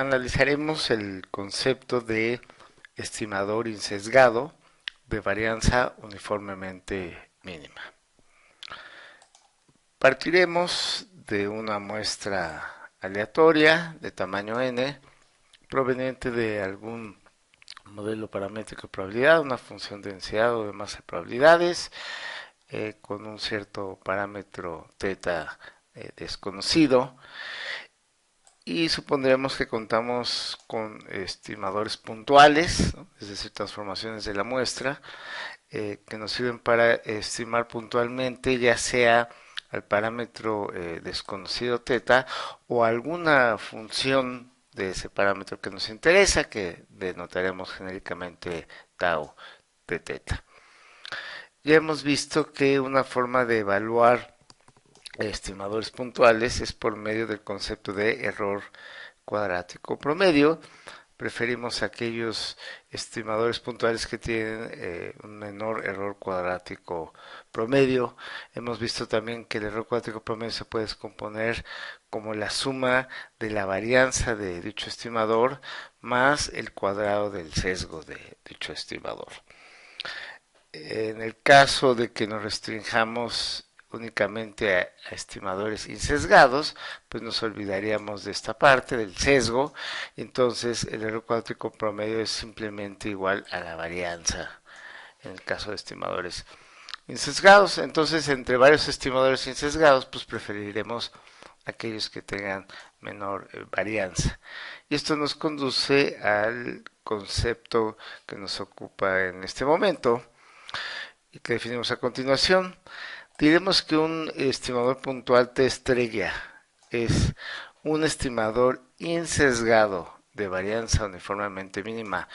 Analizaremos el concepto de estimador insesgado de varianza uniformemente mínima. Partiremos de una muestra aleatoria de tamaño n proveniente de algún modelo paramétrico de probabilidad, una función de densidad o de masa de probabilidades con un cierto parámetro θ desconocido, y supondremos que contamos con estimadores puntuales, ¿no? Es decir, transformaciones de la muestra que nos sirven para estimar puntualmente ya sea al parámetro desconocido θ o alguna función de ese parámetro que nos interesa, que denotaremos genéricamente tau de θ. Ya hemos visto que una forma de evaluar estimadores puntuales es por medio del concepto de error cuadrático promedio. Preferimos aquellos estimadores puntuales que tienen un menor error cuadrático promedio. Hemos visto también que el error cuadrático promedio se puede descomponer como la suma de la varianza de dicho estimador más el cuadrado del sesgo de dicho estimador. En el caso de que nos restringamos únicamente a estimadores insesgados, pues nos olvidaríamos de esta parte del sesgo. Entonces el error cuadrático promedio es simplemente igual a la varianza en el caso de estimadores insesgados. Entonces, entre varios estimadores insesgados, pues preferiremos aquellos que tengan menor varianza. Y esto nos conduce al concepto que nos ocupa en este momento y que definimos a continuación. Diremos que un estimador puntual T estrella es un estimador insesgado de varianza uniformemente mínima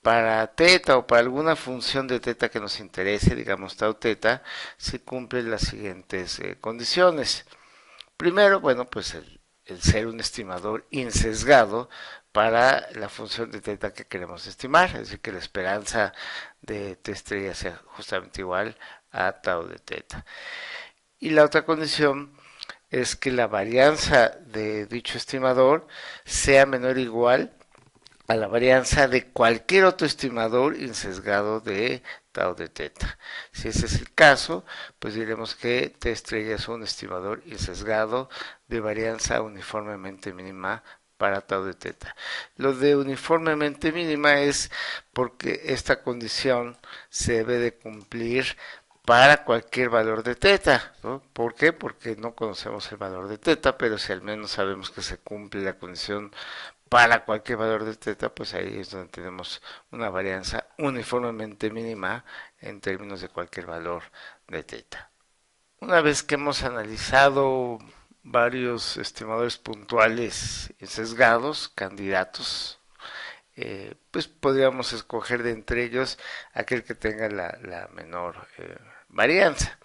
para θ o para alguna función de θ que nos interese, digamos tau θ, se cumplen las siguientes condiciones. Primero, bueno, pues el ser un estimador insesgado para la función de θ que queremos estimar, es decir, que la esperanza de T estrella sea justamente igual a tau de θ. Y la otra condición es que la varianza de dicho estimador sea menor o igual a la varianza de cualquier otro estimador insesgado de tau de θ. Si ese es el caso, pues diremos que T estrella es un estimador insesgado de varianza uniformemente mínima para tau de θ. Lo de uniformemente mínima es porque esta condición se debe de cumplir para cualquier valor de θ, ¿no? ¿Por qué? Porque no conocemos el valor de θ, pero si al menos sabemos que se cumple la condición para cualquier valor de θ, pues ahí es donde tenemos una varianza uniformemente mínima en términos de cualquier valor de θ. Una vez que hemos analizado varios estimadores puntuales y sesgados, candidatos, pues podríamos escoger de entre ellos aquel que tenga la menor varianza.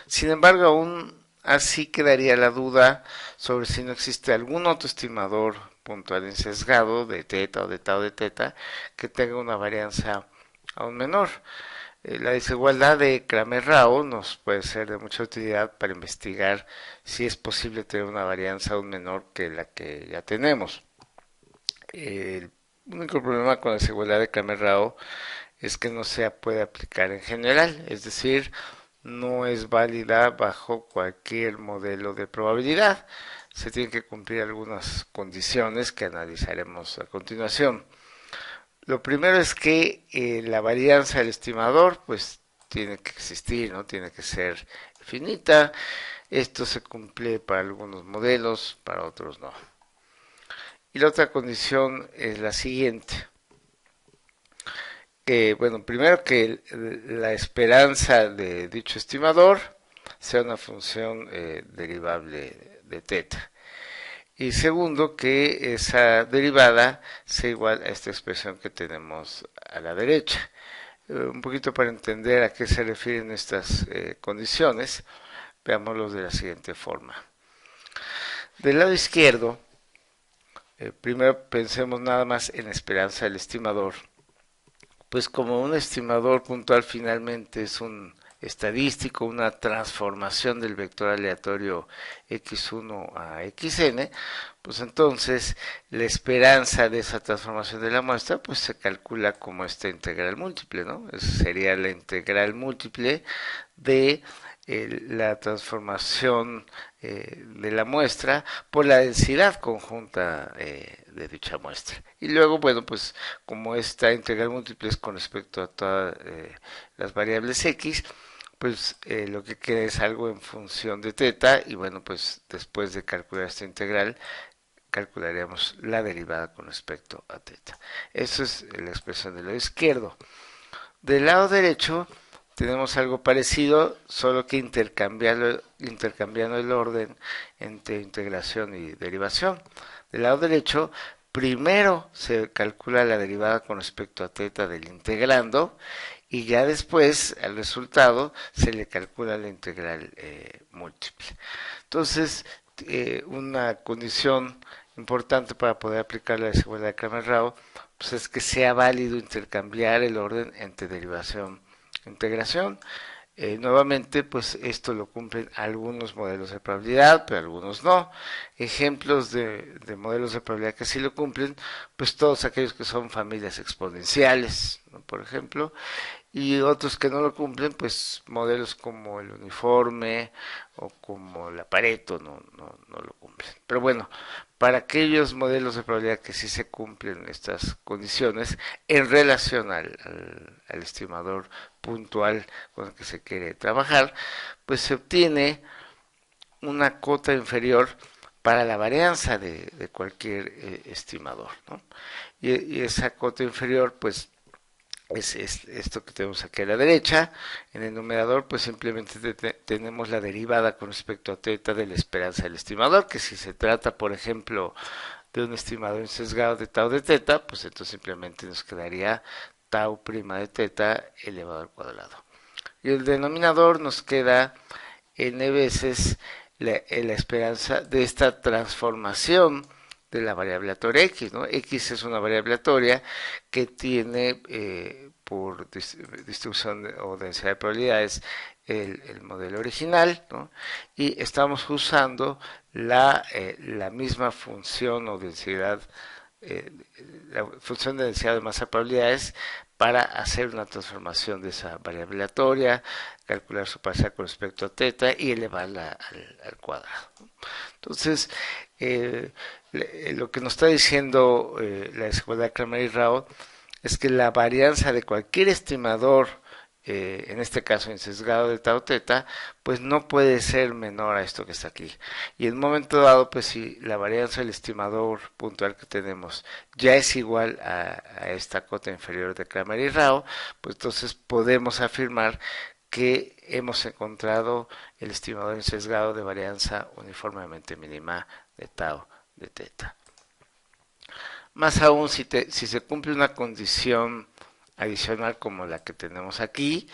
Sin embargo, aún así quedaría la duda sobre si no existe algún otro estimador puntual insesgado de θ o de tau de θ que tenga una varianza aún menor. La desigualdad de Cramer-Rao nos puede ser de mucha utilidad para investigar si es posible tener una varianza aún menor que la que ya tenemos. El único problema con la desigualdad de Cramer-Rao es que no se puede aplicar en general, es decir, no es válida bajo cualquier modelo de probabilidad. Se tienen que cumplir algunas condiciones que analizaremos a continuación. Lo primero es que la varianza del estimador pues tiene que existir, ¿no? Tiene que ser finita. Esto se cumple para algunos modelos, para otros no. Y la otra condición es la siguiente. Bueno, primero que la esperanza de dicho estimador sea una función derivable de θ. Y segundo, que esa derivada sea igual a esta expresión que tenemos a la derecha. Un poquito para entender a qué se refieren estas condiciones, veámoslo de la siguiente forma. Del lado izquierdo, primero pensemos nada más en la esperanza del estimador. Pues como un estimador puntual finalmente es un estadístico, una transformación del vector aleatorio x1 a xn, pues entonces la esperanza de esa transformación de la muestra pues se calcula como esta integral múltiple, ¿no? Esa sería la integral múltiple de la transformación de la muestra por la densidad conjunta de dicha muestra. Y luego, bueno, pues como esta integral múltiple es con respecto a todas las variables x, pues lo que queda es algo en función de teta, y bueno, pues después de calcular esta integral calcularíamos la derivada con respecto a teta. Eso es la expresión del lado izquierdo. Del lado derecho tenemos algo parecido, solo que intercambiando el orden entre integración y derivación. Del lado derecho, primero se calcula la derivada con respecto a teta del integrando, y ya después, al resultado, se le calcula la integral múltiple. Entonces, una condición importante para poder aplicar la desigualdad de Cramer-Rao pues es que sea válido intercambiar el orden entre derivación e integración. Nuevamente, pues esto lo cumplen algunos modelos de probabilidad, pero algunos no. Ejemplos de modelos de probabilidad que sí lo cumplen, pues todos aquellos que son familias exponenciales, ¿no? Por ejemplo, y otros que no lo cumplen, pues modelos como el uniforme o como la Pareto no lo cumplen. Pero bueno, para aquellos modelos de probabilidad que sí se cumplen estas condiciones en relación al estimador puntual con el que se quiere trabajar, pues se obtiene una cota inferior para la varianza de cualquier estimador, ¿no? Y esa cota inferior, pues es esto que tenemos aquí a la derecha. En el numerador pues simplemente tenemos la derivada con respecto a teta de la esperanza del estimador, que si se trata por ejemplo de un estimador sesgado de tau de teta, pues entonces simplemente nos quedaría tau prima de teta elevado al cuadrado. Y el denominador nos queda n veces la esperanza de esta transformación de la variable aleatoria x, ¿no? X es una variable aleatoria que tiene por distribución o densidad de probabilidades el modelo original, ¿no? Y estamos usando la misma función o densidad, la función de densidad de masa de probabilidades para hacer una transformación de esa variable aleatoria, calcular su parcial con respecto a teta y elevarla al cuadrado. Entonces, lo que nos está diciendo la desigualdad de Cramer y Rao es que la varianza de cualquier estimador, en este caso en sesgado de tau teta, pues no puede ser menor a esto que está aquí. Y en un momento dado, pues si la varianza del estimador puntual que tenemos ya es igual a esta cota inferior de Cramer y Rao, pues entonces podemos afirmar que hemos encontrado el estimador sesgado de varianza uniformemente mínima de tau de teta. Más aún si se cumple una condición adicional como la que tenemos aquí,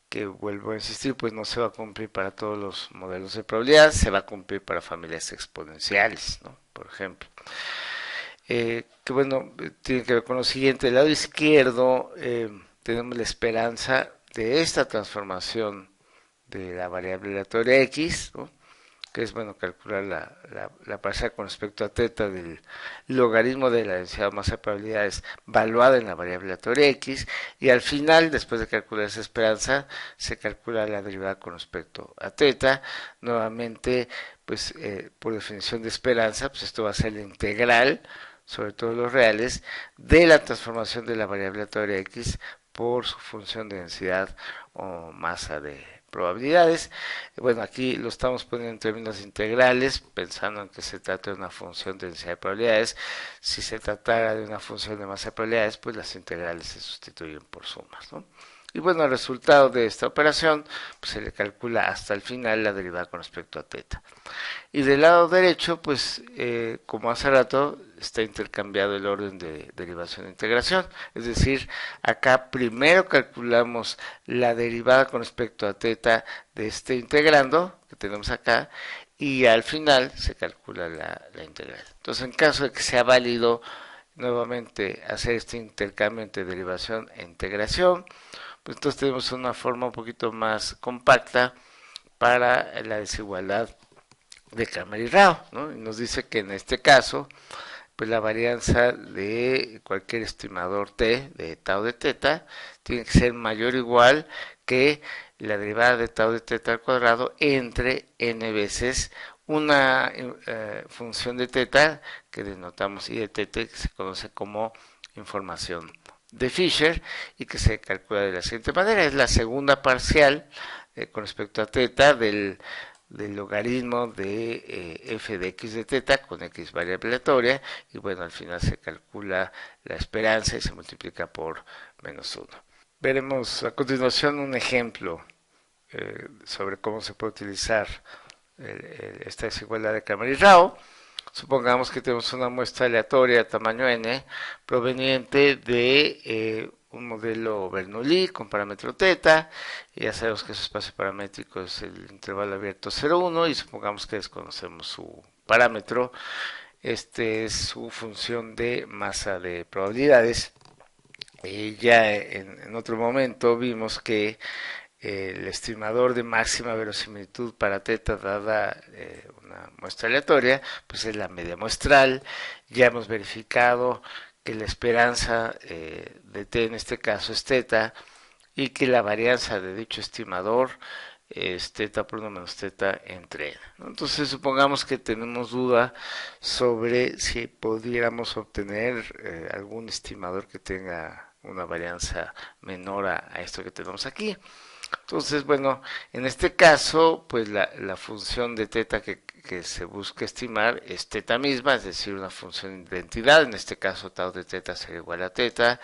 que vuelvo a insistir, pues no se va a cumplir para todos los modelos de probabilidad, se va a cumplir para familias exponenciales, ¿no? Por ejemplo. Que bueno, tiene que ver con lo siguiente. Del lado izquierdo tenemos la esperanza de esta transformación de la variable aleatoria x, ¿no? Que es bueno calcular la parcial con respecto a teta del logaritmo de la densidad de masa de probabilidades valuada en la variable aleatoria x, y al final, después de calcular esa esperanza, se calcula la derivada con respecto a teta. Nuevamente, pues por definición de esperanza, pues esto va a ser la integral, sobre todo los reales, de la transformación de la variable aleatoria x por su función de densidad o masa de probabilidades. Bueno, aquí lo estamos poniendo en términos integrales, pensando en que se trata de una función de densidad de probabilidades. Si se tratara de una función de masa de probabilidades, pues las integrales se sustituyen por sumas, ¿no? Y bueno, el resultado de esta operación pues se le calcula hasta el final la derivada con respecto a teta. Y del lado derecho, pues como hace rato, está intercambiado el orden de derivación e integración. Es decir, acá primero calculamos la derivada con respecto a teta de este integrando que tenemos acá, y al final se calcula la integral. Entonces, en caso de que sea válido nuevamente hacer este intercambio entre derivación e integración, pues entonces tenemos una forma un poquito más compacta para la desigualdad de Kramer y Rao, ¿no? Y nos dice que en este caso, pues la varianza de cualquier estimador t de tau de teta tiene que ser mayor o igual que la derivada de tau de teta al cuadrado entre n veces una función de teta que denotamos i de teta, que se conoce como información de Fisher y que se calcula de la siguiente manera. Es la segunda parcial con respecto a teta del logaritmo de f de x de teta con x variable aleatoria, y bueno, al final se calcula la esperanza y se multiplica por -1. Veremos a continuación un ejemplo sobre cómo se puede utilizar esta desigualdad de Kramer y Rao. Supongamos que tenemos una muestra aleatoria de tamaño n proveniente de un modelo Bernoulli con parámetro teta, y ya sabemos que su espacio paramétrico es el intervalo abierto 0,1, y supongamos que desconocemos su parámetro. Este es su función de masa de probabilidades. Ya en otro momento vimos que el estimador de máxima verosimilitud para teta dada una muestra aleatoria, pues es la media muestral. Ya hemos verificado que la esperanza de t en este caso es teta, y que la varianza de dicho estimador es teta por 1 menos teta entre n, ¿no? Entonces supongamos que tenemos duda sobre si pudiéramos obtener algún estimador que tenga una varianza menor a esto que tenemos aquí. Entonces, bueno, en este caso, pues la función de teta que se busca estimar es teta misma, es decir, una función de identidad. En este caso, tau de teta sería igual a teta,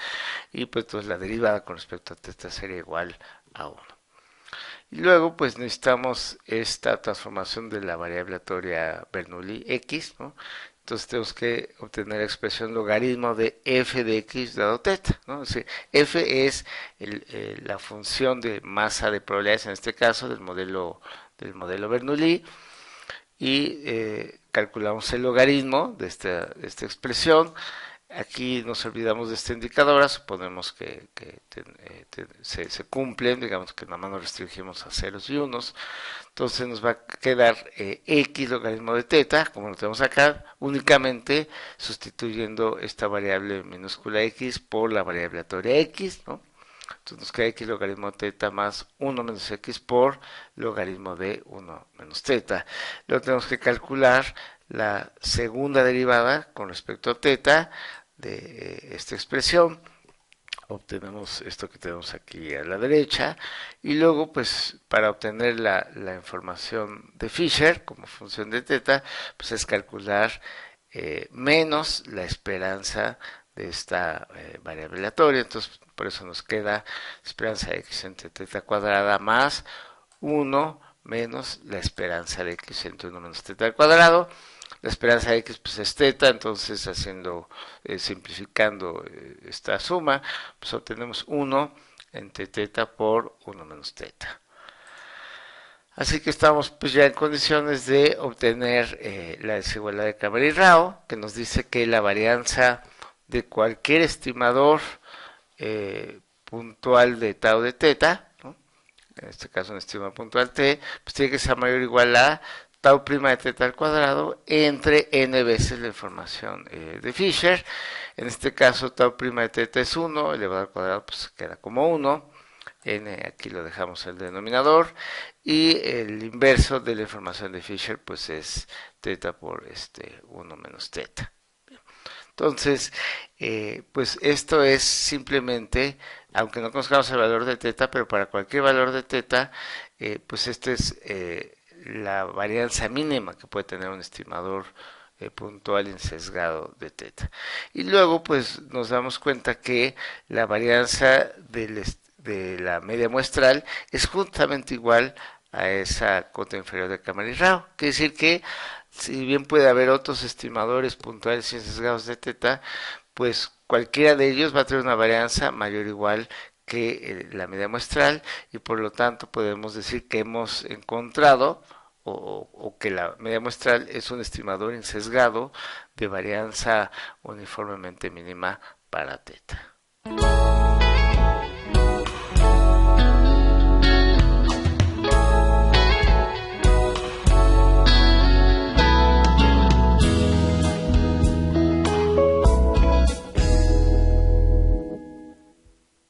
y pues entonces la derivada con respecto a teta sería igual a 1. Y luego, pues necesitamos esta transformación de la variable aleatoria Bernoulli x, ¿no? Entonces tenemos que obtener la expresión logaritmo de f de x dado teta, ¿no? Es decir, f es la función de masa de probabilidades, en este caso del modelo Bernoulli, y calculamos el logaritmo de esta expresión. Aquí nos olvidamos de esta indicadora, suponemos que se cumplen, digamos que nada más nos restringimos a ceros y unos. Entonces nos va a quedar x logaritmo de teta, como lo tenemos acá, únicamente sustituyendo esta variable minúscula x por la variable aleatoria x, ¿no? Entonces nos queda x logaritmo de teta más 1 menos x por logaritmo de 1 menos teta. Luego tenemos que calcular la segunda derivada con respecto a teta de esta expresión. Obtenemos esto que tenemos aquí a la derecha, y luego pues para obtener la información de Fisher como función de teta, pues es calcular menos la esperanza de esta variable aleatoria. Entonces por eso nos queda esperanza de x entre teta cuadrada más 1 menos la esperanza de x entre 1 menos teta al cuadrado. La esperanza de x pues es teta, entonces simplificando esta suma, pues obtenemos 1 entre teta por 1 menos teta. Así que estamos pues ya en condiciones de obtener la desigualdad de Kramer y Rao, que nos dice que la varianza de cualquier estimador puntual de tau de teta, ¿no? En este caso un estimador puntual t, pues tiene que ser mayor o igual a tau prima de teta al cuadrado entre n veces la información de Fisher. En este caso tau prima de teta es 1, elevado al cuadrado pues queda como 1, n aquí lo dejamos en el denominador, y el inverso de la información de Fisher pues es teta por 1 menos teta. Entonces, pues esto es simplemente, aunque no conozcamos el valor de teta, pero para cualquier valor de teta, pues esta es la varianza mínima que puede tener un estimador puntual insesgado de teta. Y luego, pues nos damos cuenta que la varianza de la media muestral es justamente igual a esa cota inferior de Kramer y Rao. Quiere decir que si bien puede haber otros estimadores puntuales y sesgados de teta, pues cualquiera de ellos va a tener una varianza mayor o igual que la media muestral, y por lo tanto podemos decir que hemos encontrado o que la media muestral es un estimador insesgado de varianza uniformemente mínima para teta.